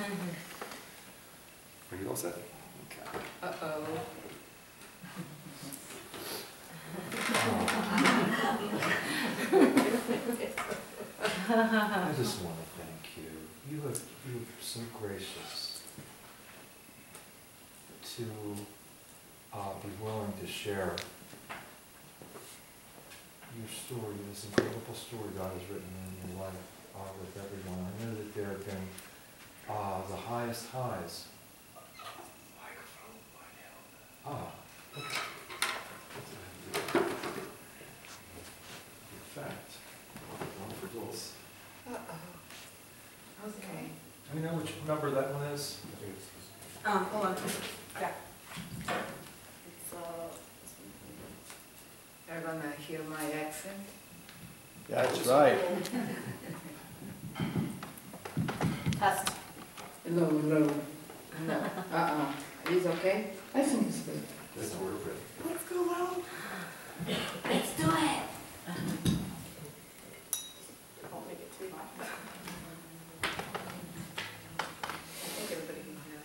Are you all set? Okay. Uh-oh. I just want to thank you. You are so gracious to be willing to share your story, this incredible story God has written in your life with everyone. I know that there have been the highest highs. Okay. In fact, one for Dulce. Uh-oh. Okay. Do we know which number that one is? Hold on. Yeah. You're gonna hear my accent. That's right. Test. Low, low. No. Is okay? I think it's good. That's not real good. Let's go loud. Let's do it. Don't make it too loud. I think everybody can hear.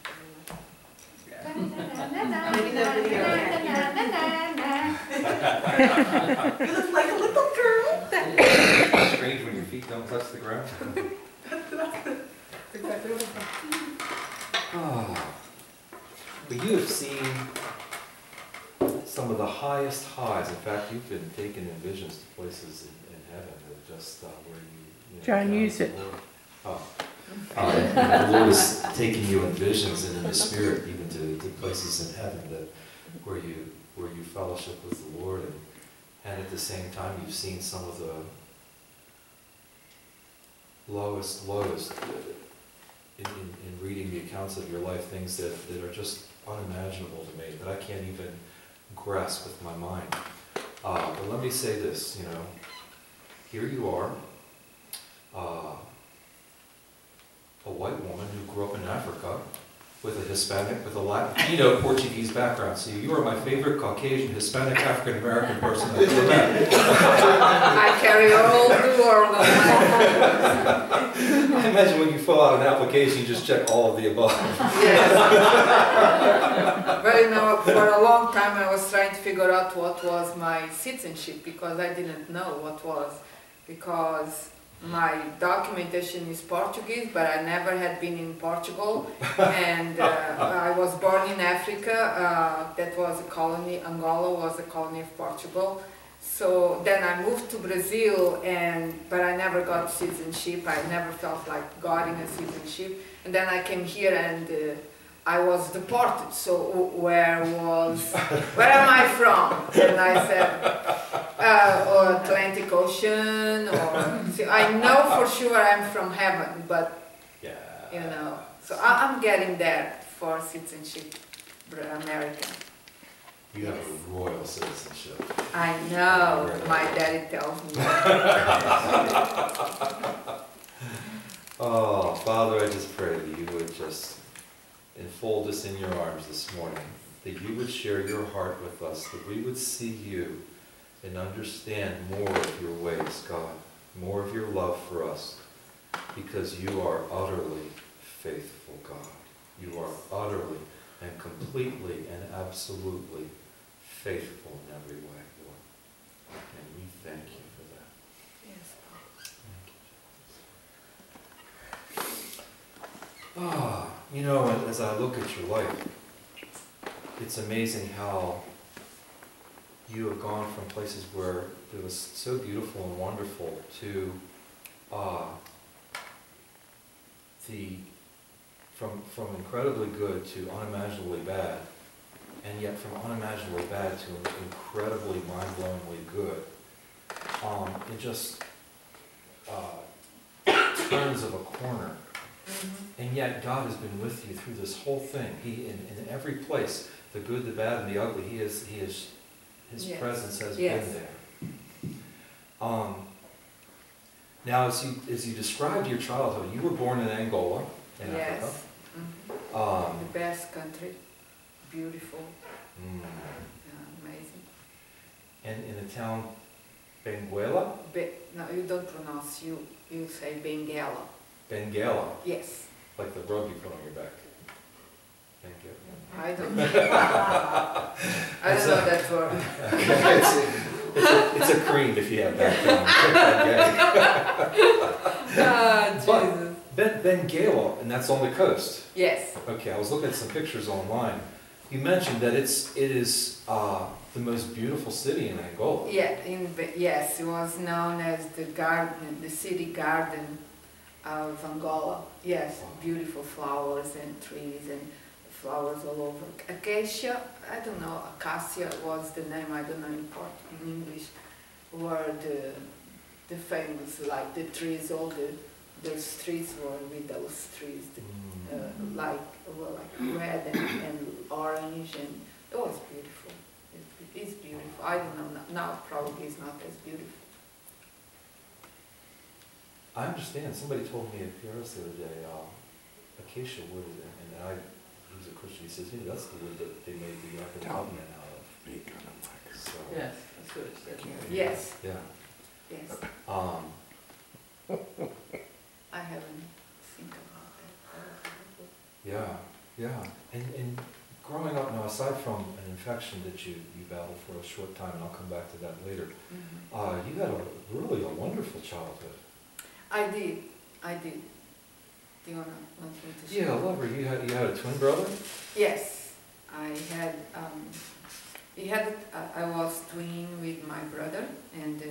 You look like a little girl. It's strange when your feet don't touch the ground. That's exactly what But you have seen some of the highest highs. In fact, you've been taken in visions to places in heaven that just where you Try and use it. The Lord is taking you in visions and in the Spirit, even to places in heaven that where you fellowship with the Lord, and at the same time you've seen some of the lowest in reading the accounts of your life, things that are just unimaginable to me, that I can't even grasp with my mind. But let me say this, here you are, a white woman who grew up in Africa with a Hispanic, with a Latino Portuguese background. So you are my favorite Caucasian, Hispanic, African American person I've ever met. I carry all the world on my I imagine when you fill out an application, you just check all of the above. Yes. Well, for a long time I was trying to figure out what was my citizenship, because I didn't know what was, because my documentation is Portuguese, but I never had been in Portugal, and I was born in Africa. That was a colony. Angola was a colony of Portugal. So then I moved to Brazil, but I never got citizenship. I never felt like getting a citizenship. And then I came here and I was deported. So where am I from? And I said, or Atlantic Ocean, or so I know for sure I'm from heaven, but Yeah. So I'm getting there for citizenship, American. You have a royal citizenship. I know, my daddy tells me. Oh, Father, I just pray that you would just enfold us in your arms this morning, that you would share your heart with us, that we would see you and understand more of your ways, God, more of your love for us, because you are utterly faithful, God. You are utterly and completely and absolutely faithful in every way, Lord. And we thank you for that. Yes. Thank you. And as I look at your life, it's amazing how you have gone from places where it was so beautiful and wonderful to from incredibly good to unimaginably bad, and yet from unimaginably bad to incredibly mind-blowingly good. It just turns of a corner. Mm-hmm. And yet God has been with you through this whole thing. He in every place, the good, the bad, and the ugly, His Yes. presence has Yes. been there. Now, as you described your childhood, you were born in Angola, in Africa. Yes. Mm-hmm. The best country, beautiful, amazing. And in the town Benguela? No, you don't pronounce. You say Benguela. Benguela. Yes. Like the rug you put on your back. Thank you. I don't know. I don't know that word. It's a cream if you have that. Ah, But- Jesus. Ben Gala, and that's on the coast. Yes, Okay, I was looking at some pictures online. You mentioned that it is the most beautiful city in Angola. yeah, yes, it was known as the garden, the city garden of Angola. Yes, beautiful flowers and trees and flowers all over. Acacia, I don't know, acacia was the name, I don't know in English, were the famous, like the trees, the streets were with those trees, like red and orange, and it was beautiful. It's beautiful. I don't know, now probably it's not as beautiful. I understand. Somebody told me at PRS the other day, acacia wood, and he was a Christian. He says, that's the wood that they made the Ark of the Covenant out of. So, Yes, that's what it said. Yes, yeah. yes. I haven't think about that. Yeah. And growing up now, aside from an infection that you battled for a short time, and I'll come back to that later, you had really a wonderful childhood. I did. Do you want me to share? Yeah, I love her. You had a twin brother? Yes, I had. I was twin with my brother, and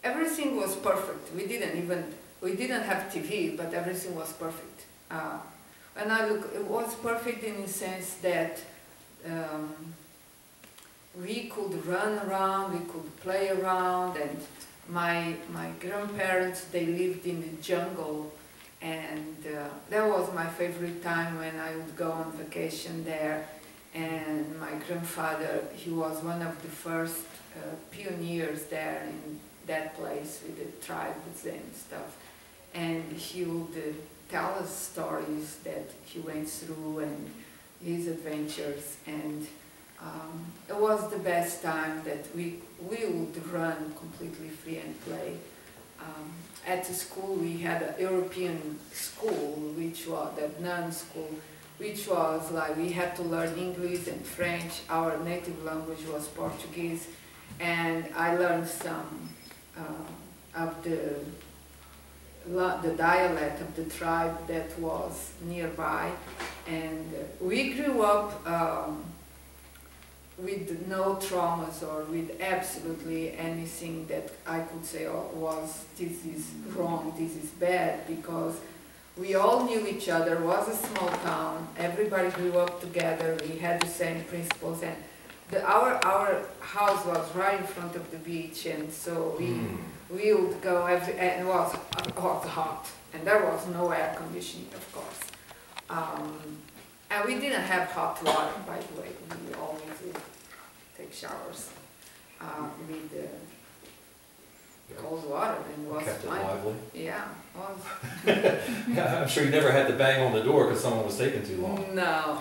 everything was perfect. We didn't have TV, but everything was perfect. When I look, it was perfect in the sense that we could run around, we could play around, and my grandparents, they lived in the jungle, and that was my favorite time when I would go on vacation there. And my grandfather, he was one of the first pioneers there in that place with the tribes and stuff. And he would tell us stories that he went through and his adventures. And it was the best time that we would run completely free and play. At the school, we had a European school, which was the non-school, which was like we had to learn English and French. Our native language was Portuguese, and I learned some of the dialect of the tribe that was nearby. And we grew up with no traumas or with absolutely anything that I could say was this is wrong, this is bad, because we all knew each other. It was a small town. Everybody grew up together. We had the same principles, and our house was right in front of the beach, and so we would go and it was hot, and there was no air conditioning, of course. And we didn't have hot water, by the way. We always would take showers with cold water, and it was Kept it fine. lively. Yeah, it was. Yeah, I'm sure you never had to bang on the door because someone was taking too long. No,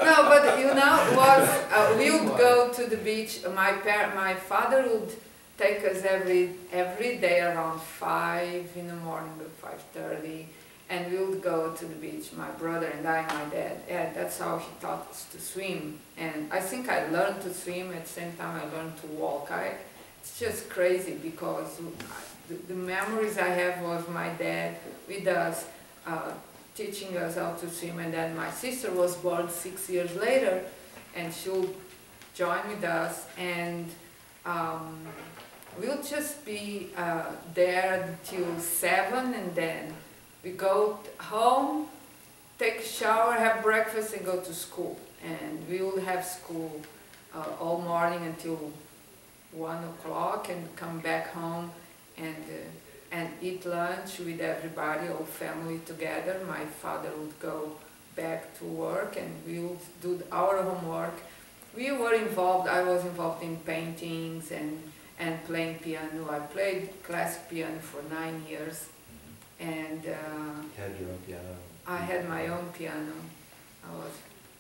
no, but it was. We would go to the beach. My father would take us every day around 5 in the morning or 5:30, and we would go to the beach. My brother and I, my dad. And that's how he taught us to swim. And I think I learned to swim at the same time I learned to walk. It's just crazy because the memories I have was my dad with us, teaching us how to swim, and then my sister was born 6 years later, and she'll join with us, and we'll just be there until 7, and then we go home, take a shower, have breakfast, and go to school. And we will have school all morning until 1 o'clock, and come back home and eat lunch with everybody, all family together. My father would go back to work, and we would do our homework. We were involved, I was involved in paintings and playing piano. I played classic piano for 9 years, and You had your own piano. I had my own piano. I was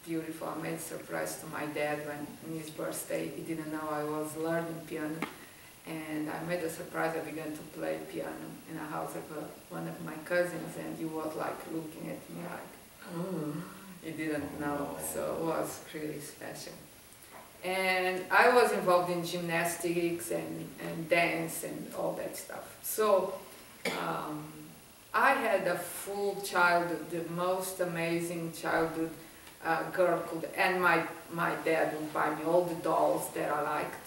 beautiful. I made a surprise to my dad when in his birthday. He didn't know I was learning piano. And I made a surprise. I began to play piano in a house of one of my cousins, and he was like looking at me like, he didn't know. So it was really special. And I was involved in gymnastics and dance and all that stuff. So I had a full childhood, the most amazing childhood. Girl could, and my dad would buy me all the dolls that I liked.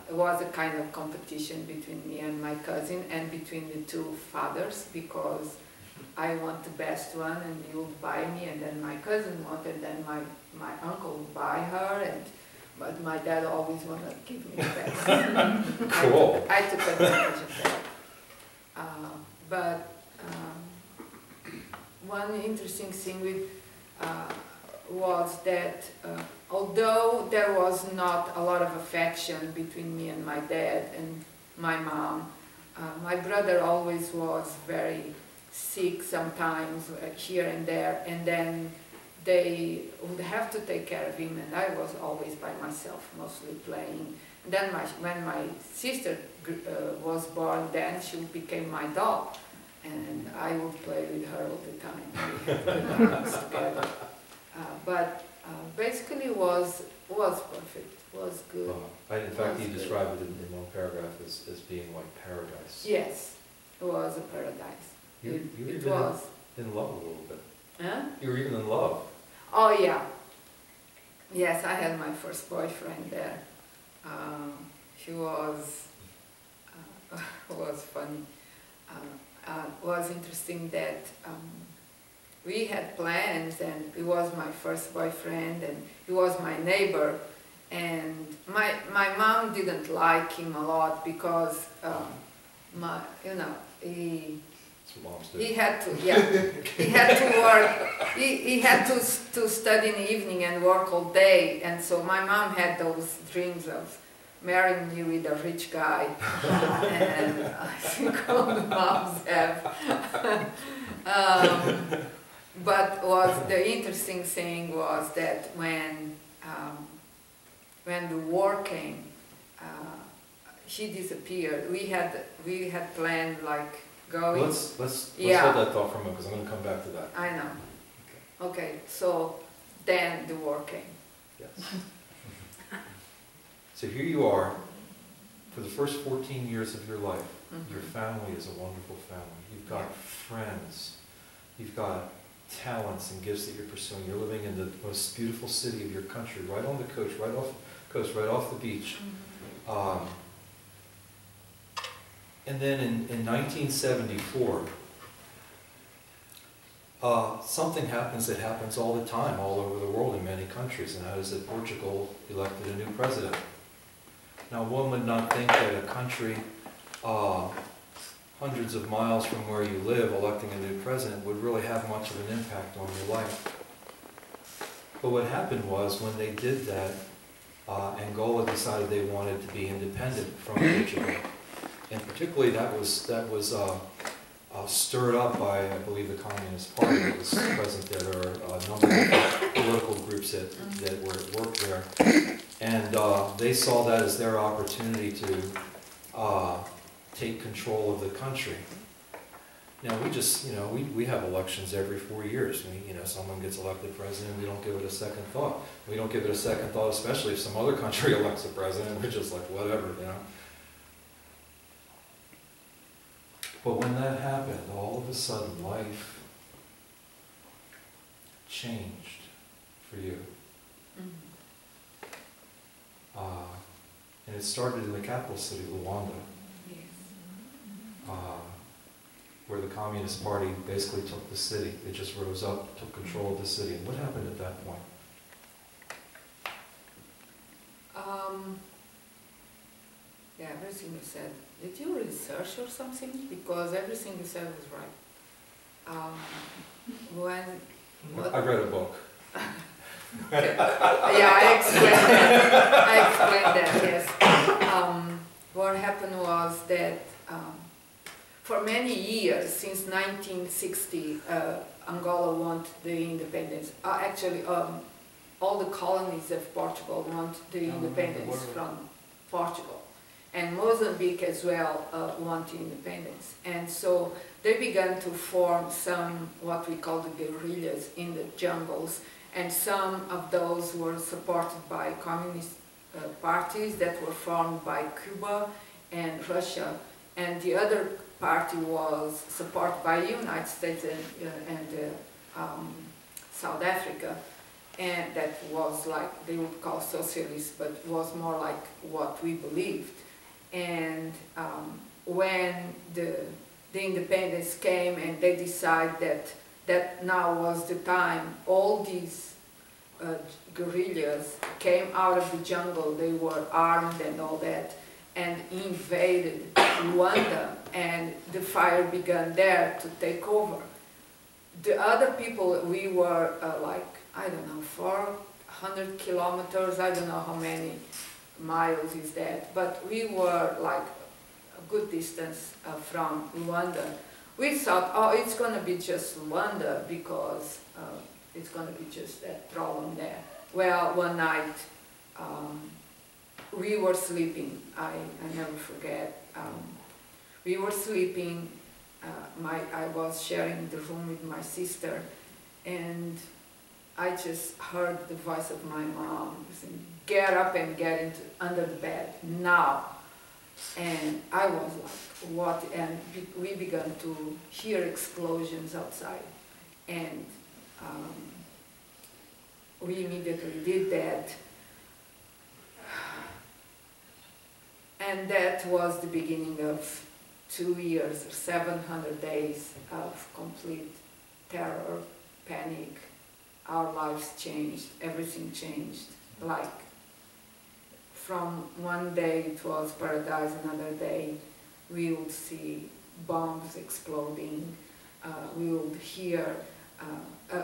It was a kind of competition between me and my cousin and between the two fathers, because I want the best one and he would buy me, and then my cousin wanted, then my uncle would buy her, but my dad always wanted to give me the best. Cool. I took advantage of that. One interesting thing was that although there was not a lot of affection between me and my dad and my mom, my brother always was very sick sometimes, here and there, and then they would have to take care of him, and I was always by myself, mostly playing. And then when my sister was born, then she became my doll, and I would play with her all the time. We had good times together. Basically was perfect, was good. In fact, you described it in one paragraph as being like paradise. Yes, it was a paradise. You were It even was. in love a little bit. Huh? You were even in love. Oh yeah. Yes, I had my first boyfriend there. He was funny. Was interesting that we had plans, and he was my first boyfriend, and he was my neighbor. And my mom didn't like him a lot because he had to, he had to work, he had to study in the evening and work all day, and so my mom had those dreams of marrying me with a rich guy, and I think all the moms have. But the interesting thing was that when the war came, she disappeared. We had planned like going. Let's hold that thought for a moment, because I'm going to come back to that. I know. Okay, so then the war came. Yes. So here you are, for the first 14 years of your life. Mm-hmm. Your family is a wonderful family. You've got friends. You've got talents and gifts that you're pursuing. You're living in the most beautiful city of your country, right on the coast, right off the beach. Mm-hmm. And then in 1974, something happens that happens all the time, all over the world in many countries, and that is that Portugal elected a new president. Now, one would not think that a country hundreds of miles from where you live electing a new president would really have much of an impact on your life. But what happened was, when they did that, Angola decided they wanted to be independent from Portugal. And particularly that was stirred up by, I believe, the Communist Party that was present there. There are a number of political groups that were at work there. And they saw that as their opportunity to take control of the country. Now we have elections every 4 years. Someone gets elected president, we don't give it a second thought. We don't give it a second thought, especially if some other country elects a president. We're just like, whatever, But when that happened, all of a sudden life changed for you. Mm-hmm. And it started in the capital city, Luanda. Yes. Where the Communist Party basically took the city. It just rose up, took control of the city. And what happened at that point? Yeah, everything you said. Did you research or something? Because everything you said was right. I read a book. Yeah, I explained that, yes. What happened was that for many years, since 1960, Angola wanted the independence. Actually, all the colonies of Portugal want the independence from Portugal. and Mozambique as well wanted independence. And so they began to form some, what we call the guerrillas in the jungles, and some of those were supported by communist parties that were formed by Cuba and Russia, and the other party was supported by the United States and South Africa, and that was like, they would call socialist, but was more like what we believed. And when the independence came and they decided that now was the time, all these guerrillas came out of the jungle, they were armed and all that, and invaded Rwanda, and the fire began there to take over. The other people, we were like, I don't know, 400 kilometers, I don't know how many miles is that, but we were like a good distance from Rwanda. We thought, oh, it's going to be just Rwanda because it's going to be just that problem there. Well, one night we were sleeping, I never forget, we were sleeping, I was sharing the room with my sister, and I just heard the voice of my mom saying, get up and get under the bed, now. And I was like, what? And we began to hear explosions outside. And we immediately did that. And that was the beginning of 2 years, 700 days of complete terror, panic. Our lives changed, everything changed. Like, from one day it was paradise, another day we would see bombs exploding, we would hear,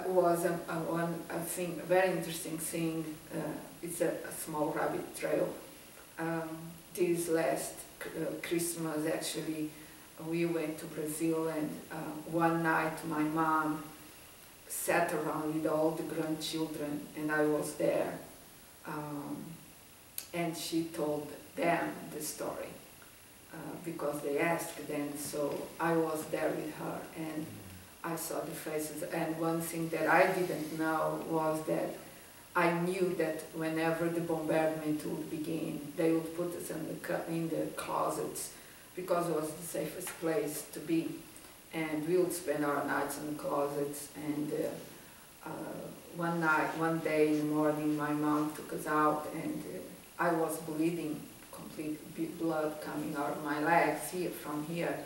was one thing, a very interesting thing, it's a small rabbit trail. This last Christmas, actually, we went to Brazil, and one night my mom sat around with all the grandchildren, and I was there, and she told them the story because they asked them, so I was there with her, and I saw the faces. And one thing that I didn't know was that I knew that whenever the bombardment would begin, they would put us in the closets because it was the safest place to be. And we would spend our nights in the closets. And one day in the morning, my mom took us out, and I was bleeding, complete blood coming out of my legs here, from here.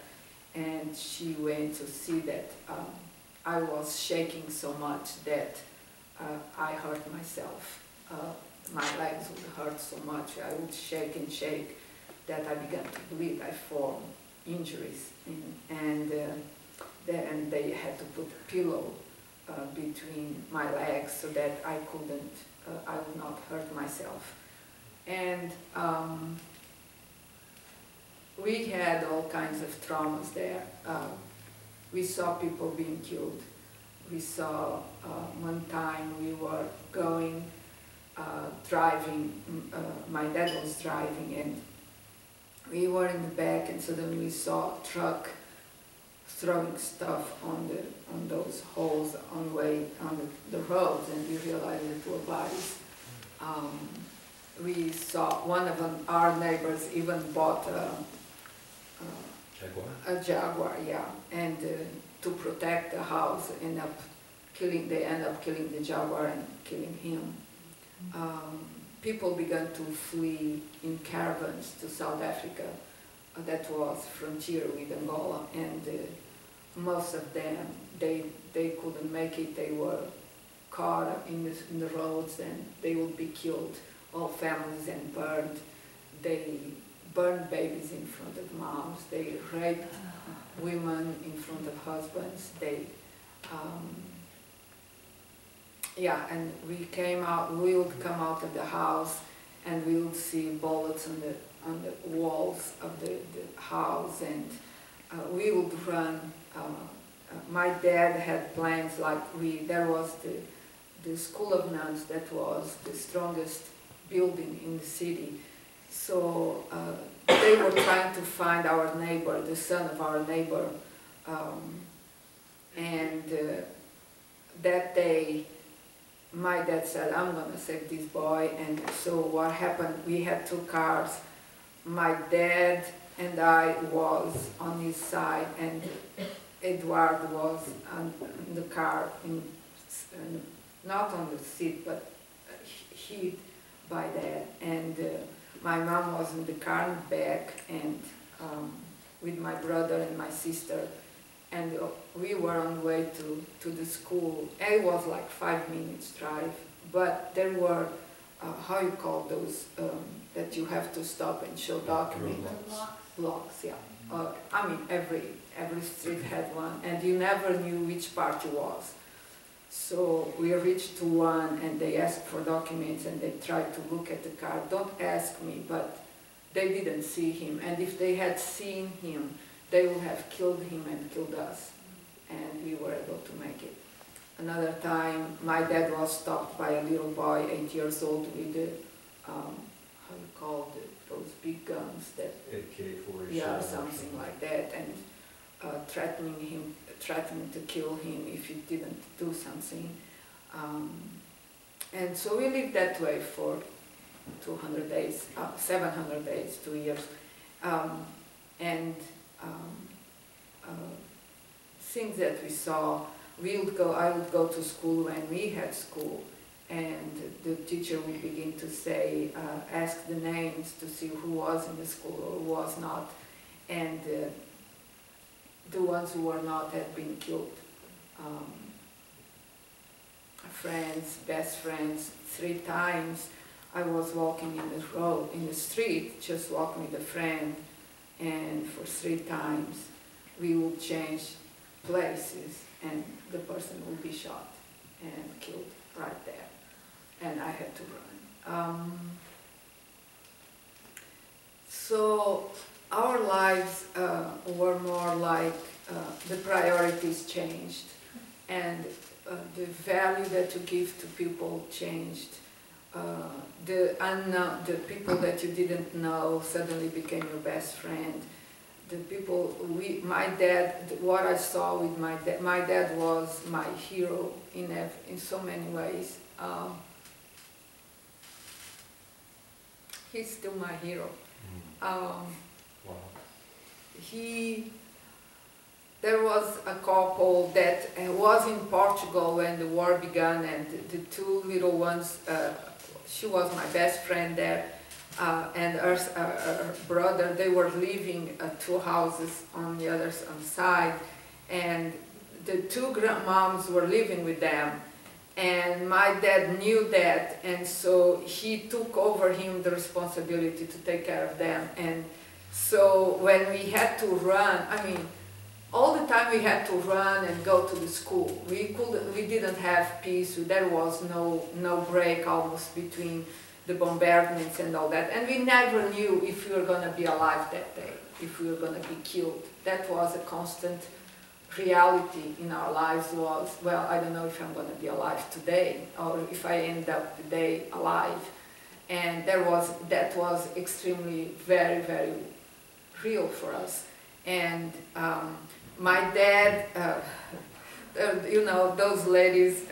And she went to see that I was shaking so much that I hurt myself. My legs would hurt so much. I would shake and shake that I began to bleed. I formed injuries, and then they had to put a pillow between my legs so that I would not hurt myself. And we had all kinds of traumas there. We saw people being killed. We saw one time we were going, driving, my dad was driving, and we were in the back, and suddenly we saw a truck throwing stuff on those holes on the roads, and we realized it were bodies. We saw one of them, our neighbors even bought a jaguar, yeah, and to protect the house, they end up killing the jaguar and killing him. People began to flee in caravans to South Africa. That was frontier with Angola, and most of them, they couldn't make it. They were caught in the roads, and they would be killed, all families, and burned. They burned babies in front of moms. They raped women in front of husbands. They, yeah, and we would come out of the house, and we would see bullets on the walls of the house, and we would run. My dad had plans, like there was the School of Nuns that was the strongest building in the city. So they were trying to find our neighbor, the son of our neighbor. And that day, my dad said, I'm gonna save this boy. And so what happened, we had two cars. My dad and I was on his side, and Edward was on the car, not on the seat, but hid by that. And my mom was in the car in the back, and with my brother and my sister. And we were on the way to the school. It was like 5 minutes drive, but there were, how you call those, that you have to stop and show documents? Blocks, yeah. I mean, every street had one, and you never knew which part it was. So we reached to one, and they asked for documents, and they tried to look at the car. Don't ask me, but they didn't see him, and if they had seen him, they would have killed him and killed us, and we were able to make it. Another time, my dad was stopped by a little boy, 8 years old, with the, how you call those big guns that, AK-47. yeah, something like that, and threatening to kill him if he didn't do something. And so we lived that way for 200 days, 700 days, 2 years. Things that we saw, I would go to school when we had school, and the teacher would begin to say, ask the names to see who was in the school or who was not, and the ones who were not had been killed. Friends, best friends, 3 times I was walking in the street, just walking with a friend, and for 3 times we would change places and the person would be shot and killed right there, and I had to run. So our lives were more like the priorities changed, and the value that you give to people changed. The people that you didn't know suddenly became your best friend. The people, my dad, what I saw with my dad was my hero in so many ways. He's still my hero. Wow. There was a couple that was in Portugal when the war began, and the 2 little ones, she was my best friend there, and her brother, they were living 2 houses on the other side, and the 2 grandmoms were living with them, and my dad knew that, and so he took over him the responsibility to take care of them. And so when we had to run, I mean, all the time we had to run and go to the school. We didn't have peace. There was no break almost between the bombardments and all that. And we never knew if we were going to be alive that day, if we were going to be killed. That was a constant reality in our lives was, well, I don't know if I'm going to be alive today or if I end up the day alive. And that was extremely, very, very real for us. And my dad, you know, those ladies,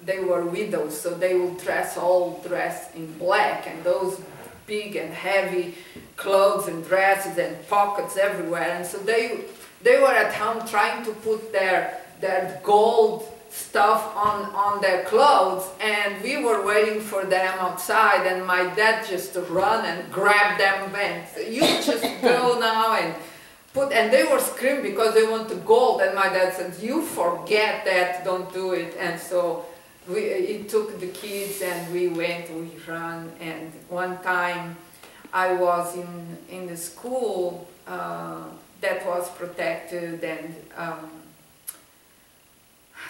they were widows, so they would all dress in black, and those big and heavy clothes and dresses and pockets everywhere. And so they were at home trying to put their gold stuff on their clothes, and we were waiting for them outside, and my dad just run and grab them and you just go now and put, and they were screaming because they want the gold, and my dad said, you forget that, don't do it. And so he took the kids and we ran, and one time I was in the school that was protected, and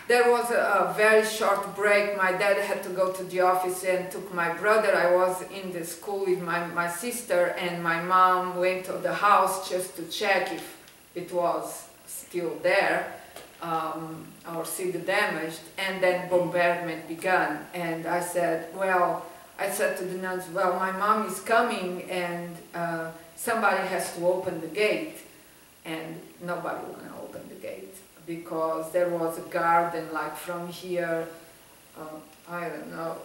there was a very short break. My dad had to go to the office and took my brother. I was in the school with my sister, and my mom went to the house just to check if it was still there or see the damage, and then bombardment began. And I said to the nuns, well, my mom is coming, and somebody has to open the gate, and nobody want to open the gate because there was a garden like from here, I don't know,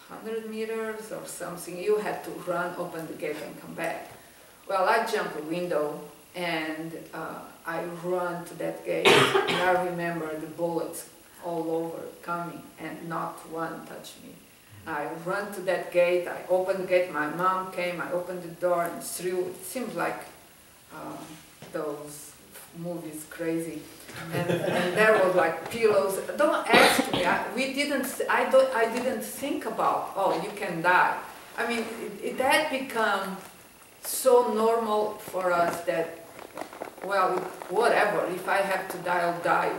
100 meters or something. You had to run, open the gate, and come back. Well, I jumped the window and I run to that gate, and I remember the bullets all over coming, and not one touched me. I run to that gate, I opened the gate, my mom came, I opened the door and threw, it seems like those movies, Crazy. And there was like pillows. Don't ask me, I didn't think about, oh, you can die. I mean, it had become so normal for us that, well, whatever, if I have to die, I'll die.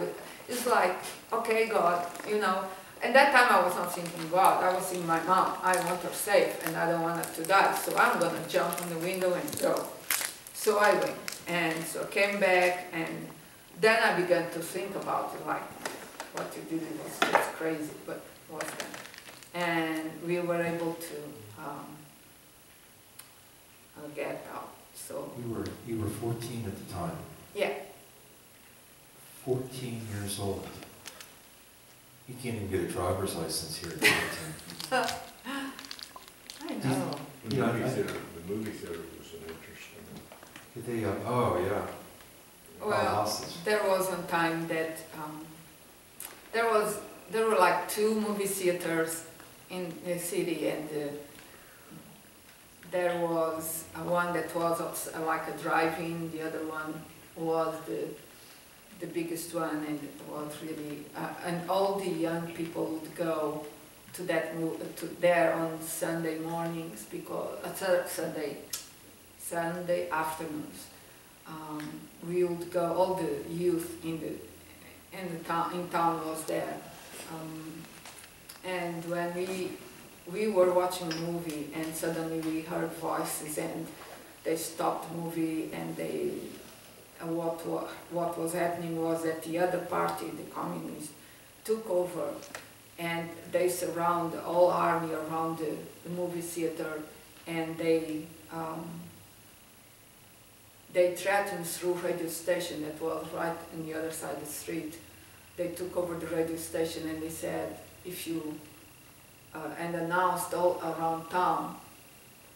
It's like, okay, God, you know. And that time I was not thinking God, I was thinking my mom. I want her safe and I don't want her to die, so I'm going to jump on the window and go. So I went, and so came back, and then I began to think about it, like, what you did was just crazy, but it was that. And we were able to get out, so. You were 14 at the time. Yeah. 14 years old. You can't even get a driver's license here at 14. I know. The Yeah, movie theater was an interesting. Did they, oh, yeah. Well, hostage. there was one time that there were like 2 movie theaters in the city, and there was one that was like a drive-in, the other one was the biggest one, and it was really, and all the young people would go to that there on Sunday mornings, because Sunday afternoons. We would go, all the youth in town was there, and when we were watching a movie, and suddenly we heard voices, and they stopped the movie, and they. What was happening was that the other party, the communists, took over, and they surround the whole army around the movie theater, and they threatened through radio station that was right on the other side of the street. They took over the radio station, and they said, if you, and announced all around town,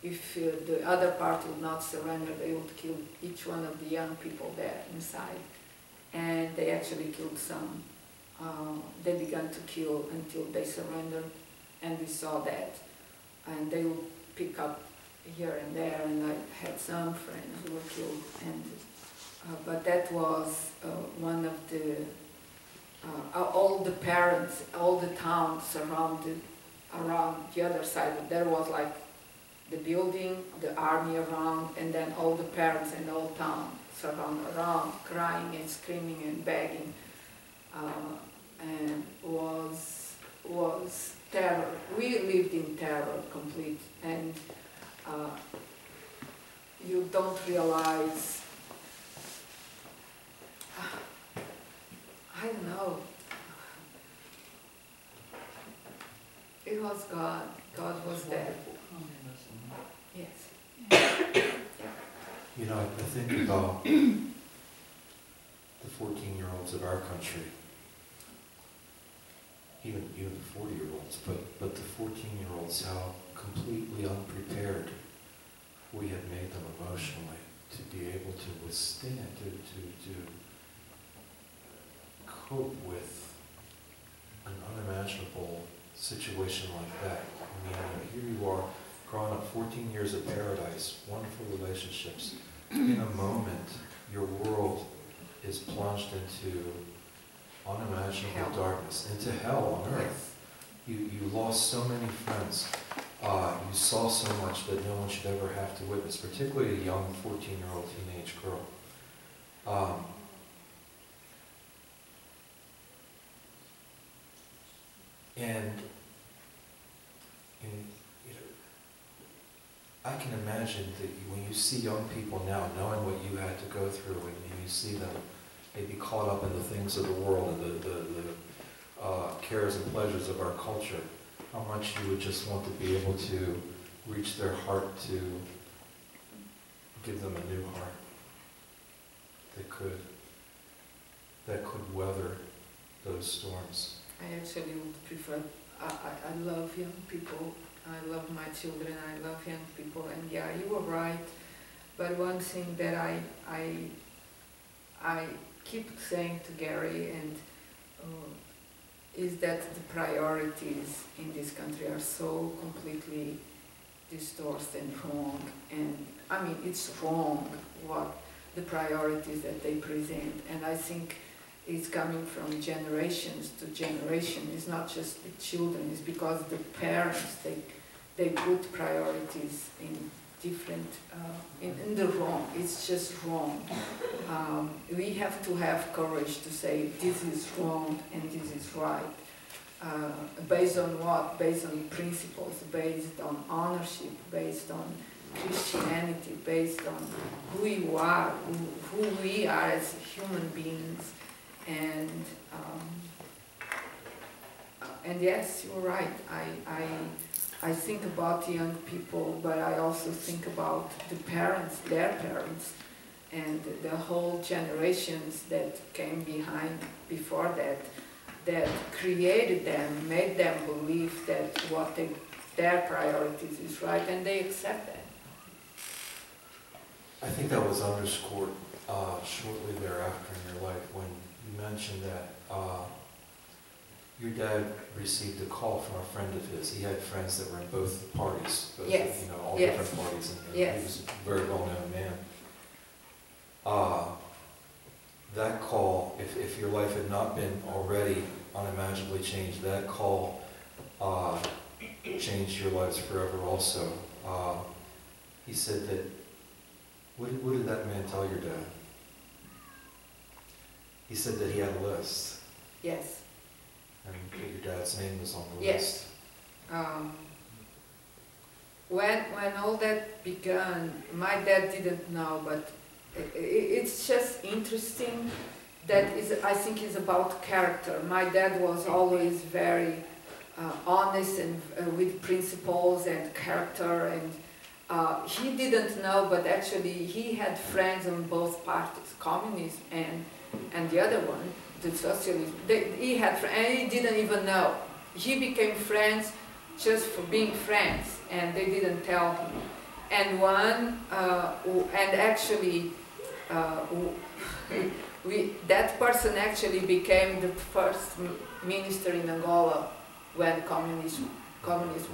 if the other party would not surrender, they would kill each one of the young people there inside. And they actually killed some. They began to kill until they surrendered, and we saw that. And they would pick up here and there, and I had some friends who were killed. And but that was one of the, all the parents, all the towns surrounded around the other side. There was like the building, the army around, and then all the parents in the whole town surrounded around, crying and screaming and begging, and was terror. We lived in terror complete, and you don't realize, I don't know, it was God. God was there. Yes. You know, I think about the 14-year-olds of our country, even the 40-year-olds, but the 14-year-olds, how completely unprepared we had made them emotionally to be able to withstand, to cope with an unimaginable situation like that. I mean, here you are, growing up 14 years of paradise, wonderful relationships. In a moment, your world is plunged into unimaginable Hell. Darkness, into hell on earth. You lost so many friends. You saw so much that no one should ever have to witness, particularly a young 14-year-old teenage girl. And I can imagine that when you see young people now, knowing what you had to go through, and you see them maybe caught up in the things of the world and the cares and pleasures of our culture, how much you would just want to be able to reach their heart to give them a new heart that could weather those storms. I actually would prefer, I love young people, I love my children, I love young people, and yeah, you were right. But one thing that I keep saying to Gary and is that the priorities in this country are so completely distorted and wrong. And I mean, it's wrong what the priorities that they present. And I think it's coming from generations to generation. It's not just the children, it's because the parents, they put priorities in different, in the wrong. It's just wrong. We have to have courage to say this is wrong and this is right. Based on what? Based on principles, based on ownership, based on Christianity, based on who you are, who we are as human beings. And yes, you're right. I think about young people, but I also think about the parents, their parents, and the whole generations that came before that created them, made them believe that what their priorities is right, and they accept that. I think that was underscored shortly thereafter in your life when you mentioned that your dad received a call from a friend of his. He had friends that were in both parties, both, Yes. you know, all Yes. different parties, and Yes. he was a very well-known man. That call, if your life had not been already unimaginably changed, that call changed your lives forever also. He said that, what did that man tell your dad? He said that he had a list. Yes. And that your dad's name was on the Yes. list. When all that began, my dad didn't know, but it's just interesting. That is, I think, is about character. My dad was always very honest and with principles and character, and he didn't know, but actually he had friends on both parties, communist and the other one, the socialist. He had friends, and he didn't even know. He became friends just for being friends, and they didn't tell him. And that person actually became the first minister in Angola when communism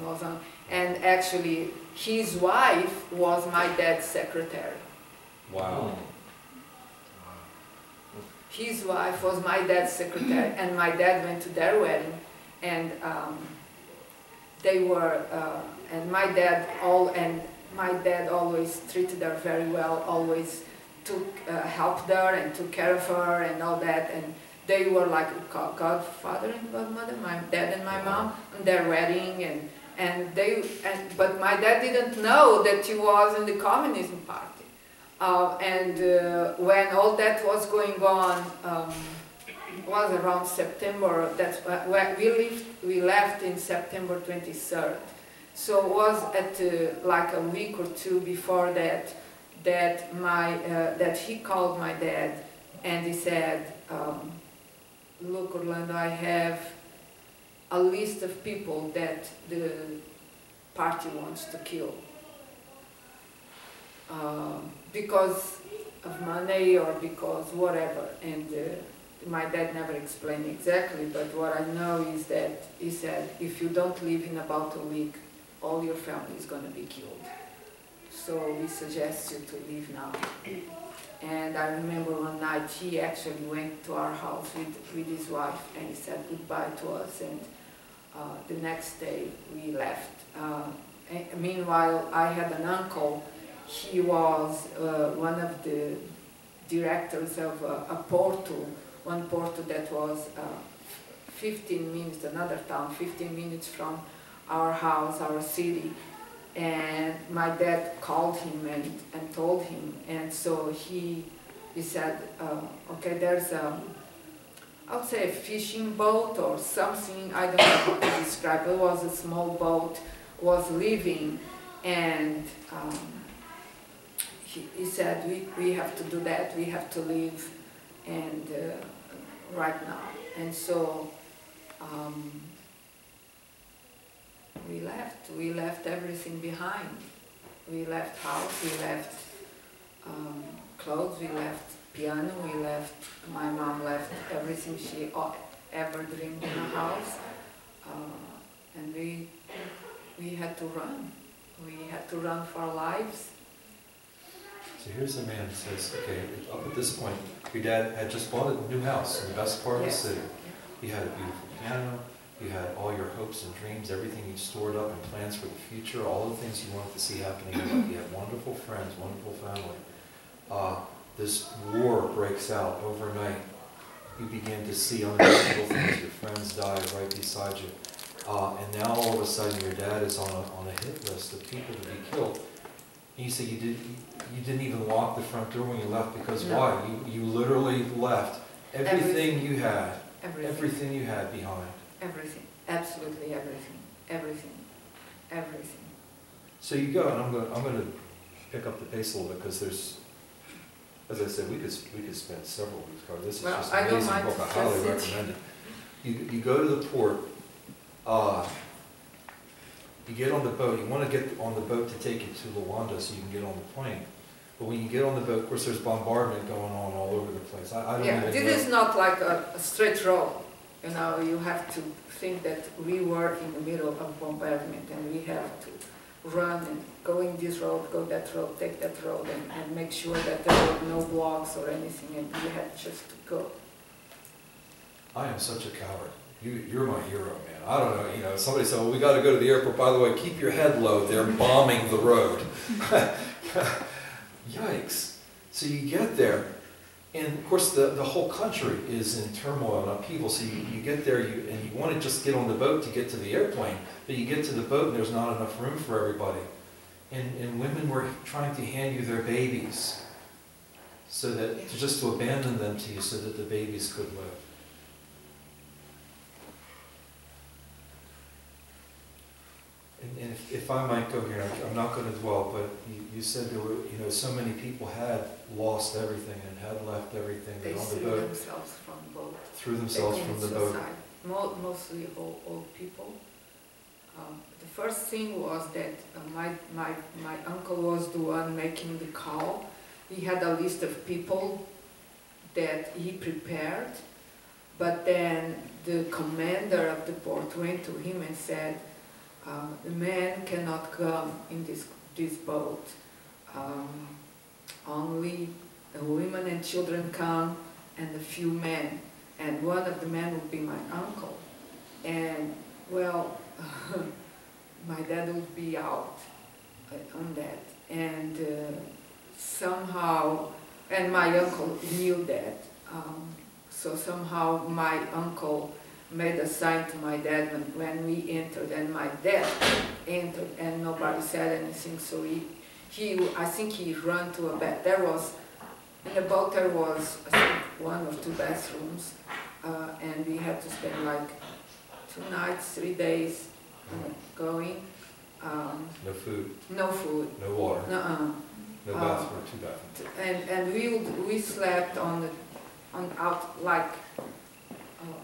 was on. And actually, his wife was my dad's secretary. Wow. His wife was my dad's secretary, and my dad went to their wedding, and they were, and my dad always treated her very well, always helped her and took care of her and all that, and they were like godfather and godmother, my dad and my mom, on their wedding, but my dad didn't know that he was in the Communism Party. When all that was going on, was around September. That's when we left in September 23rd. So it was at like a week or two before that that he called my dad and he said, "Look, Orlando, I have a list of people that the party wants to kill because of money or because whatever." And my dad never explained exactly, but what I know is that he said, "If you don't leave in about a week, all your family is going to be killed. So we suggest you to leave now." And I remember one night he actually went to our house with his wife and he said goodbye to us, and the next day we left. Meanwhile, I had an uncle. He was one of the directors of a porto, one porto that was 15 minutes, another town, 15 minutes from our house, our city. And my dad called him and told him, and so he said, okay, there's I would say a fishing boat or something, I don't know how to describe it. It was a small boat, was leaving, and he said, we have to do that, we have to leave, and right now. And so we left everything behind. We left house, we left clothes, we left piano, we left, my mom left everything she ever dreamed in a house, and we had to run. We had to run for our lives. So here's the man who says, okay, up at this point, your dad had just bought a new house in the best part of the city. He had a beautiful piano, you had all your hopes and dreams, everything you stored up and plans for the future, all the things you wanted to see happening in life. You had wonderful friends, wonderful family. This war breaks out overnight. You begin to see unimaginable things. Your friends die right beside you. And now all of a sudden your dad is on a hit list of people to be killed. And you say you didn't even lock the front door when you left because why? You literally left everything you had. Everything you had behind. Everything. Absolutely everything. Everything. Everything. So you go, and I'm going to pick up the pace a little bit because there's, as I said, we could spend several weeks covering this. Is just an amazing book. I highly recommend it. You go to the port. You get on the boat. You want to get on the boat to take you to Luanda so you can get on the plane. But when you get on the boat, of course, there's bombardment going on all over the place. I don't even know. This is not like a straight road. You know, you have to think that we were in the middle of bombardment and we have to run and go in this road, go that road, take that road, and make sure that there were no blocks or anything, and we had just to go. I am such a coward. You're my hero, man. I don't know, you know, somebody said, well, we got to go to the airport. By the way, keep your head low. They're bombing the road. Yikes. So you get there, and of course the whole country is in turmoil and upheaval. So you get there, and you want to just get on the boat to get to the airplane, but you get to the boat and there's not enough room for everybody. And women were trying to hand you their babies, so that just to abandon them to you so that the babies could live. And if I might go here, I'm not going to dwell, but you said there were, you know, so many people had lost everything and had left everything. They on the threw boat, themselves from the boat. threw themselves from the boat. Mostly old people. The first thing was that my uncle was the one making the call. He had a list of people that he prepared, but then the commander of the port went to him and said, the men cannot come in this boat. Only the women and children come, and a few men. And one of the men would be my uncle. And, well, my dad would be out on that. And somehow, and my uncle knew that. So somehow my uncle made a sign to my dad when we entered, and my dad entered, and nobody said anything. So I think he ran to a bed. In the boat there was, I think, 1 or 2 bathrooms, and we had to spend like 2 nights, 3 days going. No food. No food. No water. No bathroom, 2 bathrooms. And we slept on out like.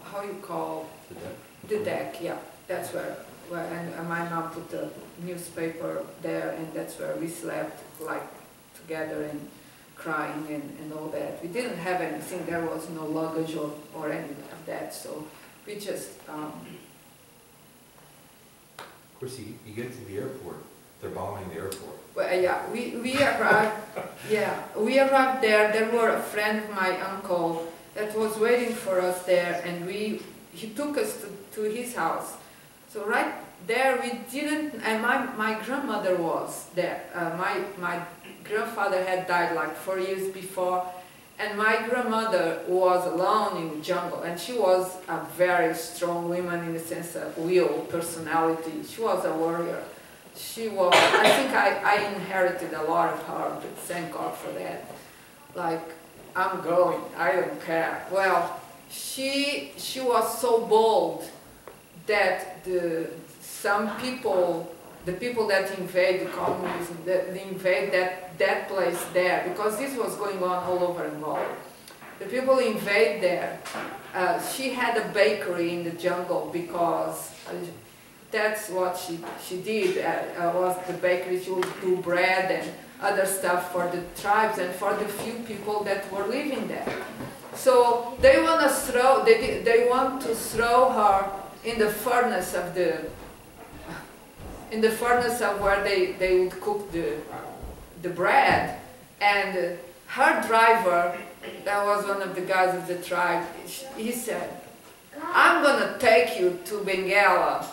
How you call The deck? the deck? Yeah, that's where and my mom put the newspaper there, and that's where we slept, like together and crying and all that. We didn't have anything. There was no luggage or any of that, so we just. Of course, you get to the airport. They're bombing the airport. Well, yeah, we arrived. Yeah, we arrived there. There were a friend of my uncle that was waiting for us there, and he took us to his house. So right there we didn't, and my grandmother was there. My grandfather had died like 4 years before, and my grandmother was alone in the jungle, and she was a very strong woman in the sense of will, personality. She was a warrior. She was, I think I inherited a lot of her, but thank God for that. Like, I'm going, I don't care. Well, she was so bold that some people the people that invade the communism, they invade that place there, because this was going on all over Angola. The people invade there. She had a bakery in the jungle because that's what she did, was the bakery. She would do bread and other stuff for the tribes and for the few people that were living there. So they want to throw, they want to throw her in the furnace of where they would cook the bread. And her driver, that was one of the guys of the tribe, he said, I'm gonna take you to Bengala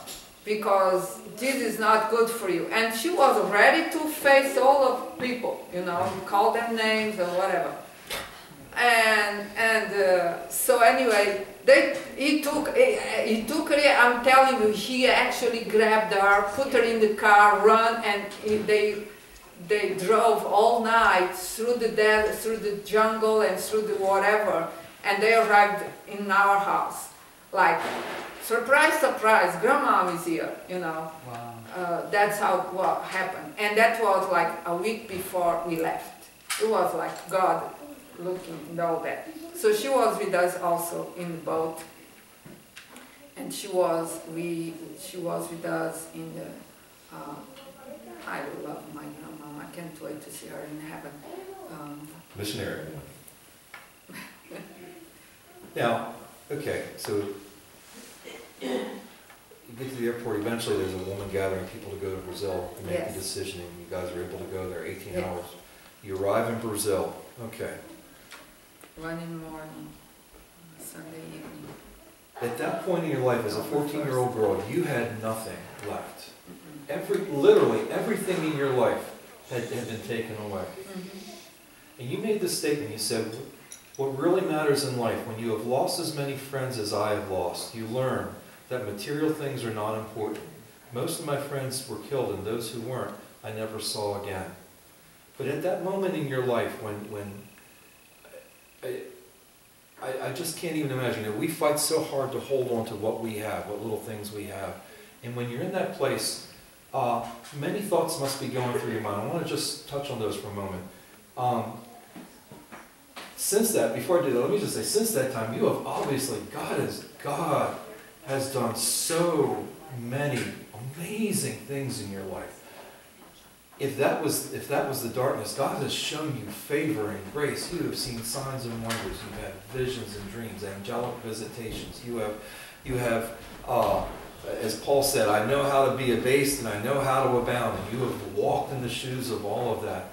because this is not good for you. And she was ready to face all of people, you know, call them names or whatever. So anyway, he took her, I'm telling you, he actually grabbed her, put her in the car, run, and they drove all night through the desert, through the jungle and through the whatever, and they arrived in our house. Like, surprise, surprise, grandma is here, you know. Wow. That's how what happened. And that was like a week before we left. It was like God looking and all that. So she was with us also in the boat. And she was with us in the, I love my grandma. I can't wait to see her in heaven. Missionary. Now, okay, so you get to the airport, eventually there's a woman gathering people to go to Brazil and make Yes. the decision, and you guys are able to go there 18 Yeah. hours. You arrive in Brazil, okay. 1 in the morning, Sunday evening. At that point in your life, as a 14-year-old girl, you had nothing left. Literally everything in your life had been taken away. And you made this statement, you said, what really matters in life, when you have lost as many friends as I have lost, you learn that material things are not important. Most of my friends were killed, and those who weren't, I never saw again. But at that moment in your life, when I just can't even imagine. You know, we fight so hard to hold on to what we have, what little things we have. And when you're in that place, many thoughts must be going through your mind. I want to just touch on those for a moment. Since that, before I do that, let me just say, since that time, you have obviously, God has done so many amazing things in your life. If that was the darkness, God has shown you favor and grace. You have seen signs and wonders. You've had visions and dreams, angelic visitations. You have, as Paul said, I know how to be abased and I know how to abound. And you have walked in the shoes of all of that.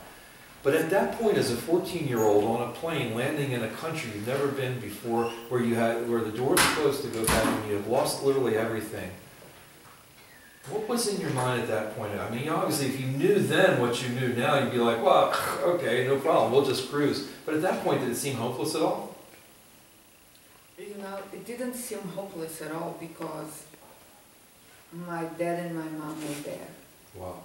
But at that point, as a 14-year-old on a plane landing in a country you've never been before, where the doors are closed to go back and you have lost literally everything, what was in your mind at that point? I mean, obviously, if you knew then what you knew now, you'd be like, well, okay, no problem, we'll just cruise. But at that point, did it seem hopeless at all? You know, it didn't seem hopeless at all because my dad and my mom were there. Wow.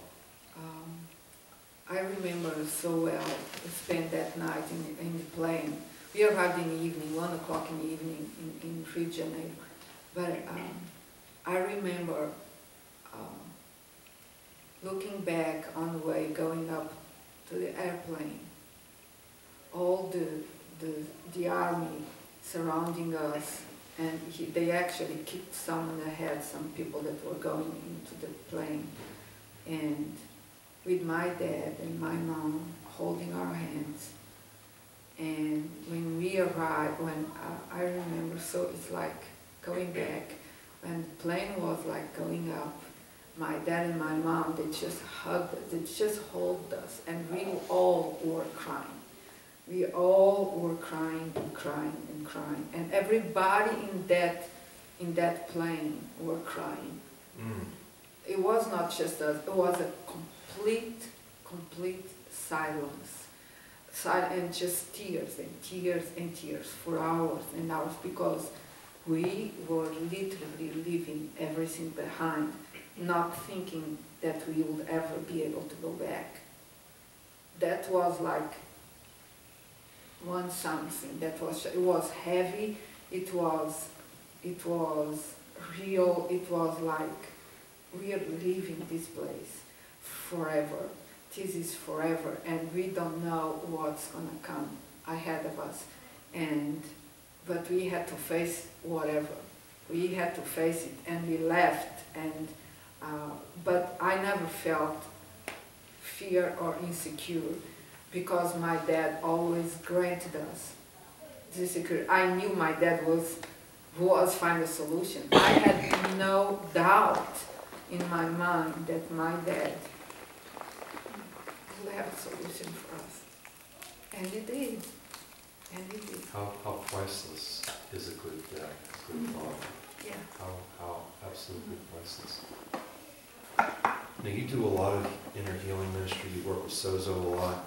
I remember so well to spend that night in the plane. We arrived in the evening, 1 o'clock in the evening in Rio de Janeiro. But I remember looking back on the way, going up to the airplane, all the army surrounding us, and they actually kicked some in the head, some people that were going into the plane. And with my dad and my mom holding our hands. And when we arrived, I remember, so it's like going back, when the plane was like going up, my dad and my mom, they just hugged us, they just held us, and we all were crying. We all were crying and crying and crying, and everybody in that plane were crying. It was not just us, it was a complete silence. And just tears and tears and tears for hours and hours, because we were literally leaving everything behind, not thinking that we would ever be able to go back. That was like something that it was heavy, it was real, it was like we are leaving this place. forever. This is forever, and we don't know what's gonna come ahead of us. But we had to face whatever. We had to face it, and we left. But I never felt fear or insecure, because my dad always granted us the security. I knew my dad was find a solution. I had no doubt in my mind that my dad will have a solution for us. And he did. And he did. How priceless is a good dad, a good father? Yeah. How absolutely priceless. Now you do a lot of inner healing ministry, you work with Sozo a lot.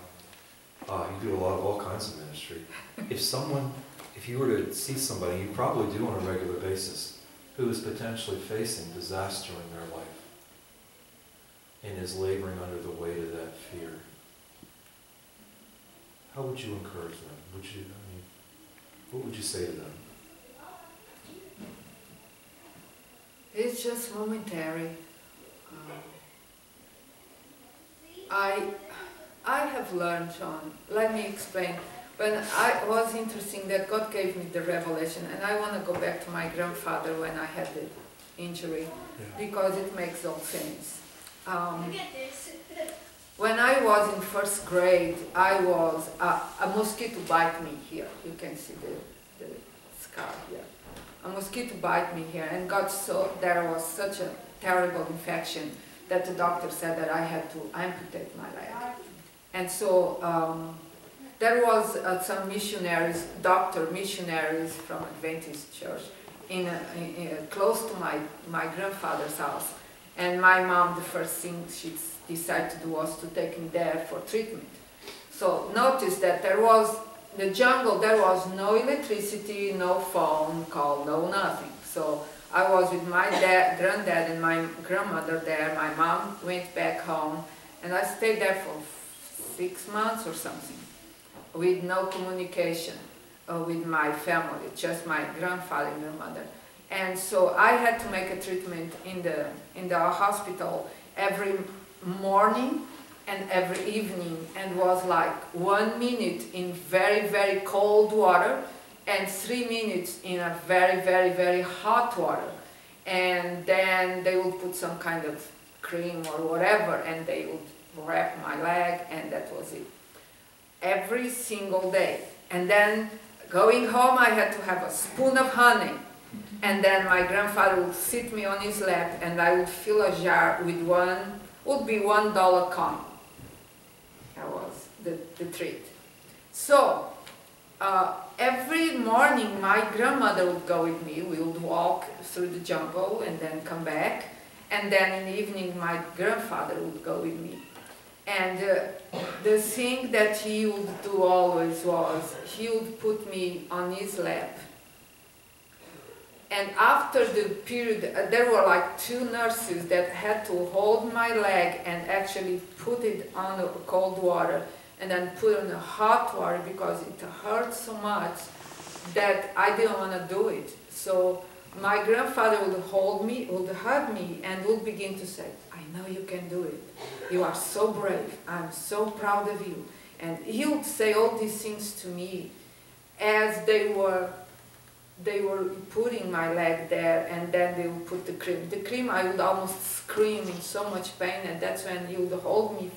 You do a lot of all kinds of ministry. If you were to see somebody, you probably do on a regular basis, who is potentially facing disaster in their life and is laboring under the weight of that fear, how would you encourage them? What would you say to them? It's just momentary. I have learned, John, let me explain. When I was interesting that God gave me the revelation, and I want to go back to my grandfather when I had the injury, because it makes all sense. When I was in first grade, a mosquito bite me here. You can see the scar here. A mosquito bite me here, and there was such a terrible infection that the doctor said that I had to amputate my leg. And so there was some missionaries from Adventist church close to my grandfather's house. And my mom, the first thing she decided to do was to take me there for treatment. So notice that there was, the jungle, there was no electricity, no phone call, no nothing. So I was with my granddad and my grandmother there. My mom went back home, and I stayed there for 6 months or something, with no communication with my family, just my grandfather and grandmother. And so I had to make a treatment in the hospital every morning and every evening, and was like 1 minute in very, very cold water and 3 minutes in a very, very, very hot water. And then they would put some kind of cream or whatever, and they would wrap my leg, and that was it. Every single day. And then going home, I had to have a spoon of honey. And then my grandfather would sit me on his lap, and I would fill a jar with $1 coin. That was the treat. So, every morning my grandmother would go with me. We would walk through the jungle and then come back. And then in the evening my grandfather would go with me. And the thing that he would do always was, he would put me on his lap. And after the period, there were like 2 nurses that had to hold my leg and actually put it on the cold water and then put it in the hot water, because it hurt so much that I didn't want to do it. So my grandfather would hold me, would hug me, and would begin to say, "I know you can do it. You are so brave. I'm so proud of you." And he would say all these things to me as they were putting my leg there, and then they would put the cream. The cream, I would almost scream in so much pain, and that's when he would hold me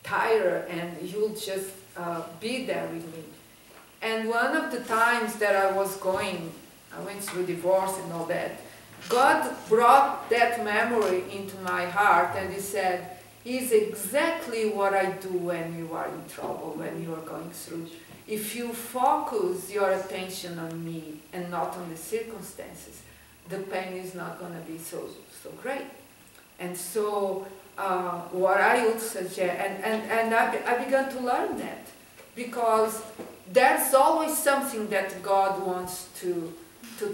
tighter, and he would just be there with me. And one of the times that I went through divorce and all that, God brought that memory into my heart, and he said, "It's exactly what I do when you are in trouble, when you are going through. If you focus your attention on me and not on the circumstances, the pain is not going to be so great." And so what I would suggest, and I began to learn that, because there's always something that God wants to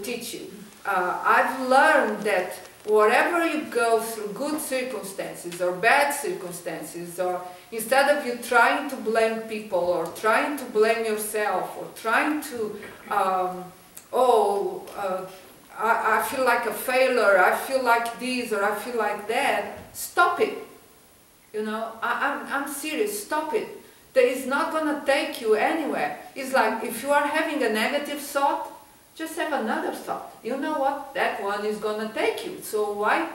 teach you. I've learned that whatever you go through, good circumstances or bad circumstances, or instead of you trying to blame people or trying to blame yourself or trying to, I feel like a failure, I feel like this or I feel like that, stop it. You know, I'm serious, stop it. That is not going to take you anywhere. It's like if you are having a negative thought, just have another thought. You know what? That one is going to take you. So why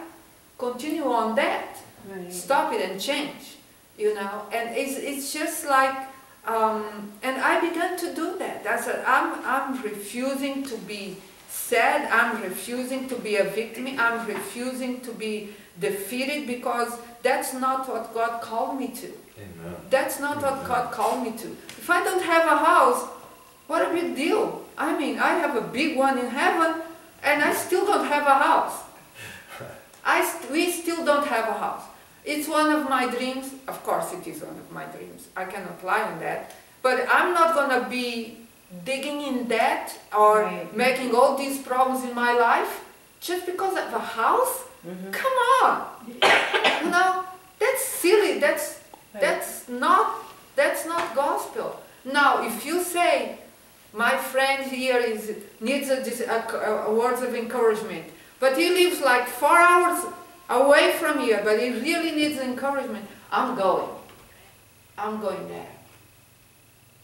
continue on that? Right. Stop it and change. You know, and it's just like, and I began to do that. I said, I'm refusing to be sad. I'm refusing to be a victim. I'm refusing to be defeated, because that's not what God called me to. Amen. That's not what God called me to. If I don't have a house, what a big deal. I mean, I have a big one in heaven, and I still don't have a house. We still don't have a house. It's one of my dreams. Of course it is one of my dreams. I cannot lie on that. But I'm not going to be digging in that or Right. making all these problems in my life just because of a house. Come on. You know, that's silly. That's not gospel. Now, if you say, my friend here needs words of encouragement, but he lives like 4 hours away from here, but he really needs encouragement, I'm going there.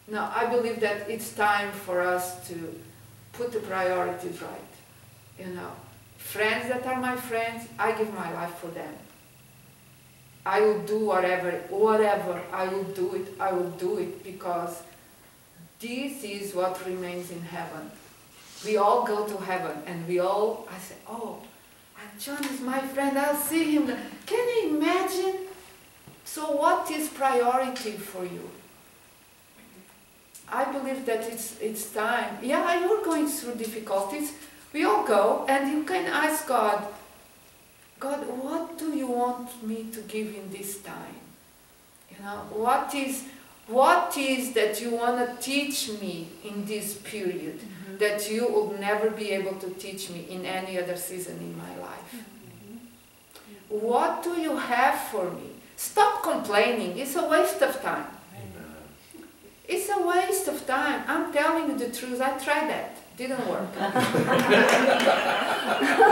No, I believe that it's time for us to put the priorities right. You know, friends that are my friends, I give my life for them. I will do whatever, I will do it because this is what remains in heaven. We all go to heaven and I say, oh, John is my friend, I'll see him. Can you imagine? So what is priority for you? I believe that it's time. Yeah, you're going through difficulties. We all go, and you can ask God, what do you want me to give in this time? You know, what is that you want to teach me in this period that you will never be able to teach me in any other season in my life? What do you have for me? Stop complaining. It's a waste of time. It's a waste of time. I'm telling you the truth. I tried that. Didn't work. It